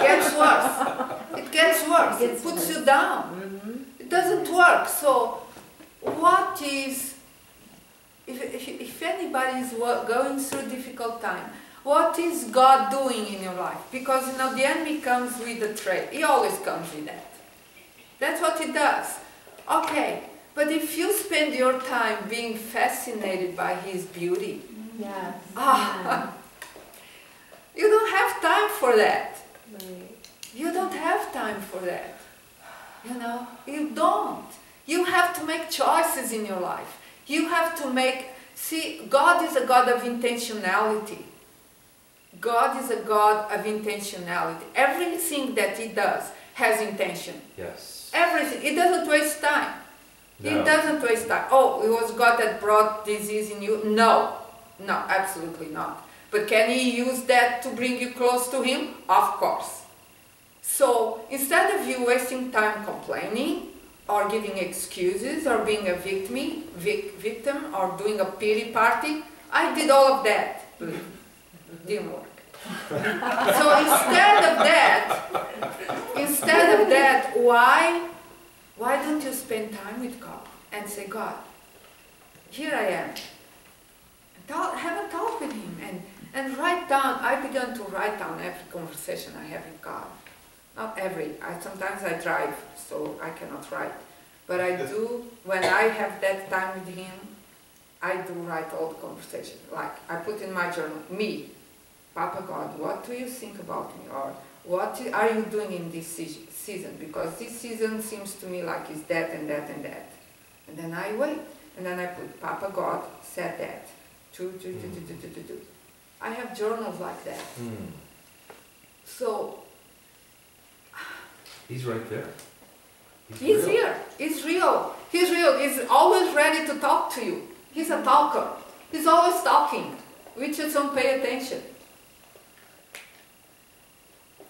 gets worse. It gets worse. It puts you down. It doesn't work. So what is, if anybody is going through a difficult time, what is God doing in your life? Because, you know, the enemy comes with a trait. He always comes with that. That's what he does. Okay, but if you spend your time being fascinated by his beauty, Yes. you don't have time for that. Right. You don't have time for that. You know, you don't. You have to make choices in your life. You have to make, see, God is a God of intentionality. God is a God of intentionality. Everything that he does has intention. Yes. Everything. He doesn't waste time. No. He doesn't waste time. Oh, it was God that brought disease in you? No. No, absolutely not. But can he use that to bring you close to him? Of course. So instead of you wasting time complaining or giving excuses or being a victim or doing a pity party, I did all of that. Didn't work. So instead of that, why don't you spend time with God and say, God, here I am. Have a talk with him and write down. I began to write down every conversation I have with God. Not every. Sometimes I drive, so I cannot write. But I do, when I have that time with him, I do write all the conversations. Like, I put in my journal, me, Papa God, what do you think about me? Or what are you doing in this season? Because this season seems to me like it's that and that and that. And then I wait. And then I put, Papa God said that. I have journals like that. So, he's right there. he's real. here. He's real. He's real. He's always ready to talk to you. He's a talker. He's always talking. We just don't pay attention.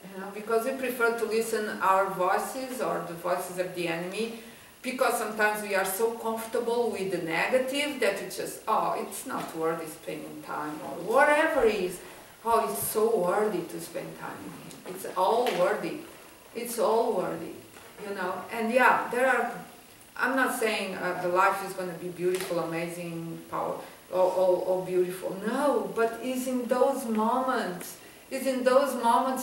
You know, because we prefer to listen our voices or the voices of the enemy, because sometimes we are so comfortable with the negative that it's just, oh, it's not worthy spending time, or whatever it is. Oh, it's so worthy to spend time with him. It's all worthy. It's all worthy, you know. And yeah, there are I'm not saying the life is going to be beautiful, amazing, power, all beautiful. No, but it's in those moments,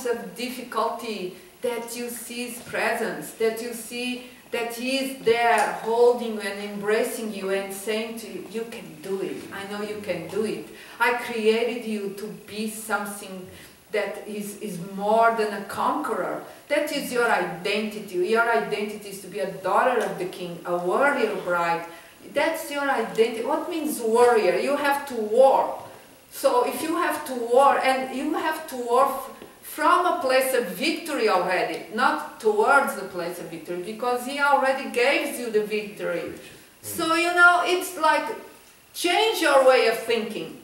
of difficulty that you see His presence, that you see that He is there holding you and embracing you and saying to you, you can do it. I know you can do it. I created you to be something that is more than a conqueror. That is your identity. Your identity is to be a daughter of the King, a warrior bride. That's your identity. What means warrior? You have to war. So if you have to war, and you have to war from a place of victory already, not towards the place of victory, because He already gave you the victory. So, you know, it's like, change your way of thinking.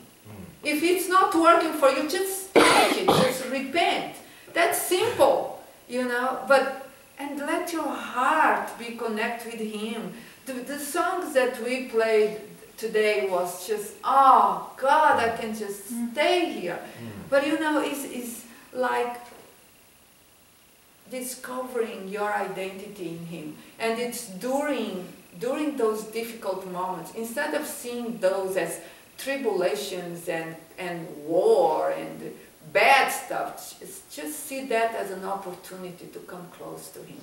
If it's not working for you, just change it, just repent. That's simple, you know, and let your heart be connected with Him. The songs that we played today was just, oh God, I can just stay here. But you know, it's like discovering your identity in Him. And it's during those difficult moments, instead of seeing those as tribulations and war and bad stuff, just see that as an opportunity to come close to Him.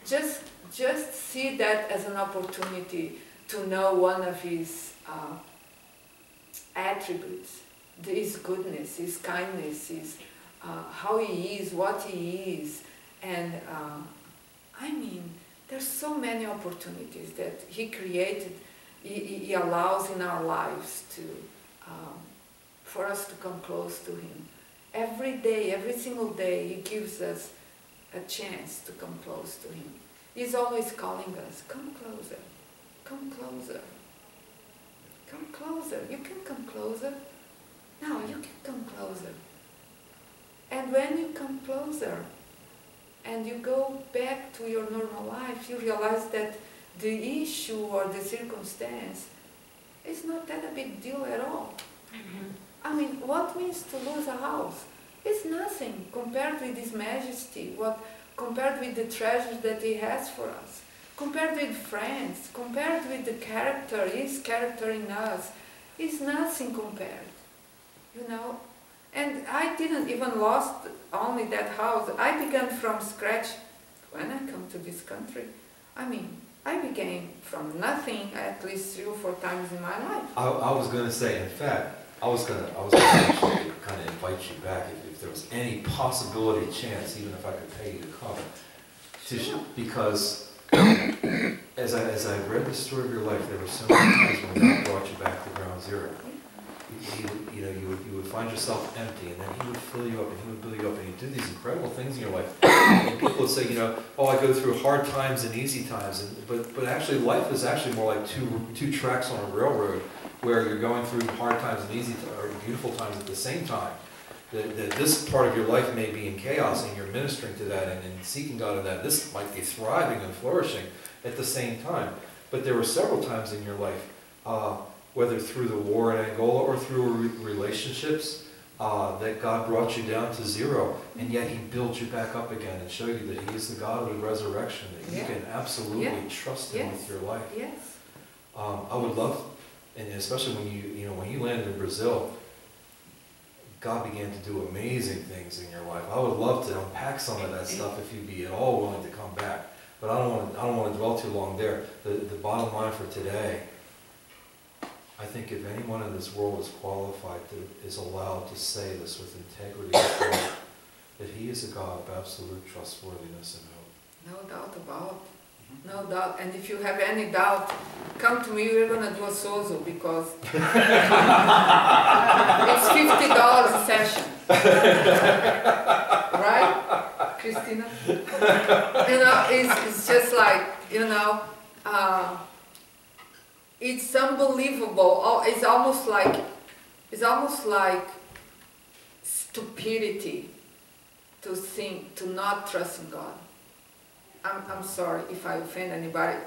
Just see that as an opportunity to know one of His attributes, His goodness, His kindness, His how He is, what He is. And I mean, there's so many opportunities that He created, He allows in our lives to for us to come close to Him. Every day, every single day, He gives us a chance to come close to Him. He's always calling us, come closer, come closer, come closer. You can come closer. Now you can come closer. And when you come closer and you go back to your normal life, you realize that the issue or the circumstance is not that a big deal at all. I mean, what means to lose a house? It's nothing compared with His majesty, compared with the treasures that He has for us, compared with friends, compared with the character, His character in us. It's nothing compared, you know. And I didn't even lost only that house. I began from scratch when I come to this country. I mean, I began from nothing at least 3 or 4 times in my life. I was going to say, in fact, I was going to actually kind of invite you back if there was any possibility, chance, even if I could pay you to come. Sure. Because as I read the story of your life, there were so many times when God brought you back to ground zero. You would find yourself empty, and then He would fill you up, and He would build you up, and He'd do these incredible things in your life. And people would say, oh, I go through hard times and easy times, but actually life is actually more like two tracks on a railroad, where you're going through hard times and or beautiful times at the same time. That this part of your life may be in chaos, and you're ministering to that and seeking God in that. This might be thriving and flourishing at the same time. But there were several times in your life, whether through the war in Angola or through relationships, that God brought you down to zero, and yet He built you back up again and showed you that He is the God of the resurrection, that you can absolutely trust Him with your life. Yes. I would love, and especially when you landed in Brazil, God began to do amazing things in your life. I would love to unpack some of that stuff if you'd be at all willing to come back. But I don't want to dwell too long there. The bottom line for today, I think if anyone in this world is qualified is allowed to say this with integrity, that He is a God of absolute trustworthiness and hope. No doubt about it. No doubt. And if you have any doubt, come to me. We're going to do a sozo because it's $50 a session. Right, Christina? It's just like, it's unbelievable. It's almost like stupidity to not trust in God. I'm sorry if I offend anybody.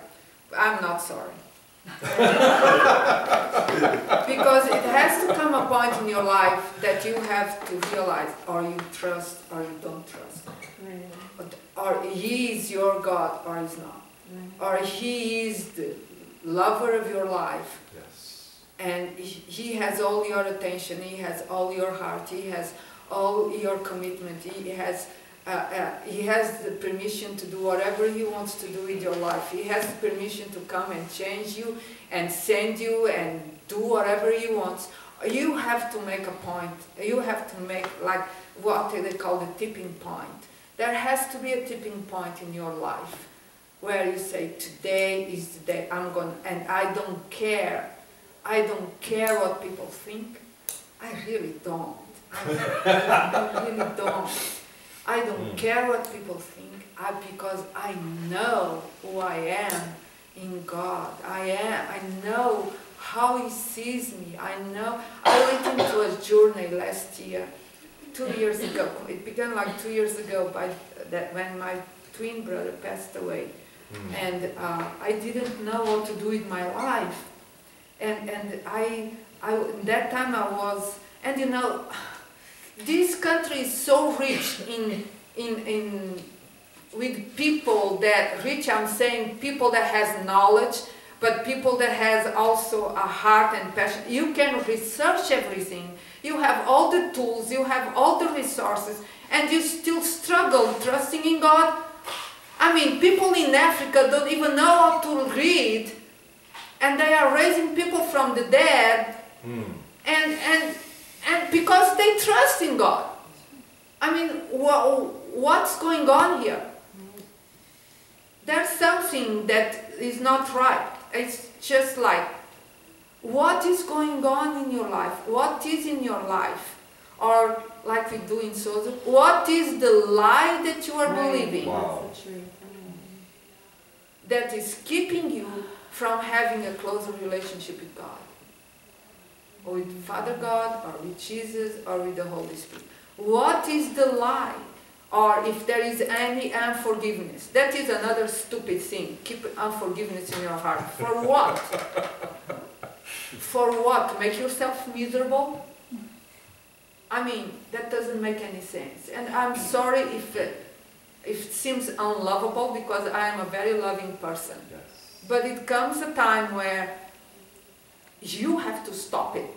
I'm not sorry. Because it has to come a point in your life that you have to realize, or you trust or you don't trust. Or He is your God or He's not. or He is the lover of your life, Yes. and He has all your attention, He has all your heart, He has all your commitment, He has the permission to do whatever He wants to do with your life. He has the permission to come and change you and send you and do whatever He wants. You have to make a point. You have to make, like what they call the tipping point. There has to be a tipping point in your life where you say, today is the day I'm going, and I don't care. I don't care what people think. I really don't. I really don't. I don't care what people think, because I know who I am in God. I know how He sees me. I know. I went into a journey last year, 2 years ago. It began like 2 years ago when my twin brother passed away. And I didn't know what to do with my life. And I that time I was, and you know, this country is so rich with people that, rich I'm saying people that has knowledge, but people that has also a heart and passion. You can research everything. You have all the tools, you have all the resources, and you still struggle trusting in God. I mean, people in Africa don't even know how to read, and they are raising people from the dead, and because they trust in God. I mean, what's going on here? There's something that is not right. It's just like, what is going on in your life? What is in your life? Or, like we do in Sozo, what is the lie that you are believing? Wow. That is keeping you from having a closer relationship with God, or with Father God, or with Jesus, or with the Holy Spirit. What is the lie? Or if there is any unforgiveness. That is another stupid thing. Keep unforgiveness in your heart. For what? For what? To make yourself miserable? I mean, that doesn't make any sense. And I'm sorry if it seems unlovable, because I am a very loving person. Yes. But it comes a time where you have to stop it.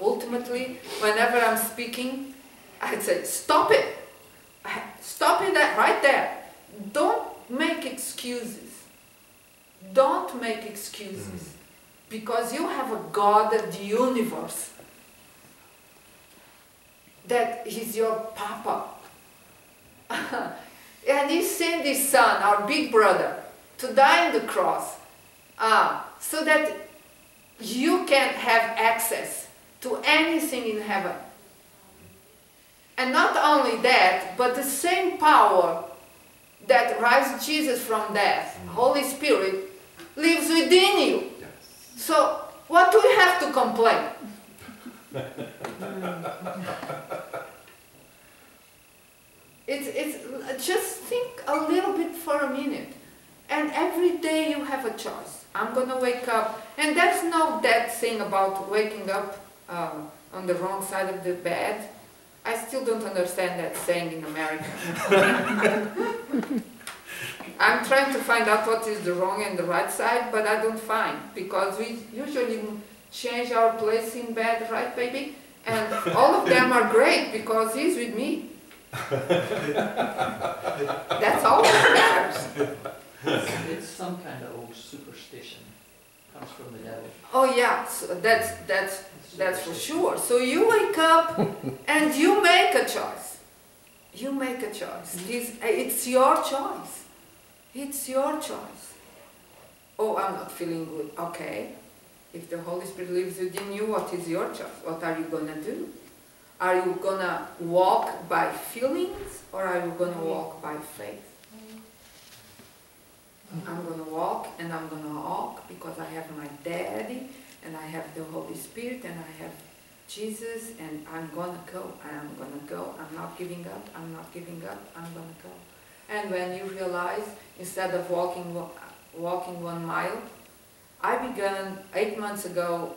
Ultimately, whenever I'm speaking, I'd say, stop it. Stop it right there. Don't make excuses. Don't make excuses. Because you have a God of the universe that is your Papa. And He sent His Son, our big brother, to die on the cross, so that you can have access to anything in heaven. And not only that, but the same power that raised Jesus from death, Holy Spirit, lives within you. Yes. So, what do we have to complain? It's just think a little bit for a minute. And every day you have a choice. I'm going to wake up. And there's no that thing about waking up on the wrong side of the bed. I still don't understand that saying in America. I'm trying to find out what is the wrong and the right side, but I don't find. Because we usually change our place in bed, right, baby? And all of them are great because He's with me. That's all that matters. It's some kind of old superstition. Comes from the devil. Oh yeah, so that's for sure. So you wake up and you make a choice. You make a choice. It's your choice. It's your choice. Oh, I'm not feeling good. Okay. If the Holy Spirit lives within you, what is your choice? What are you going to do? Are you going to walk by feelings, or are you going to walk by faith? I'm going to walk, and I'm going to walk because I have my Daddy, and I have the Holy Spirit, and I have Jesus, and I'm going to go, and I'm going to go. I'm not giving up, I'm not giving up, I'm going to go. And when you realize, instead of walking 1 mile, I began 8 months ago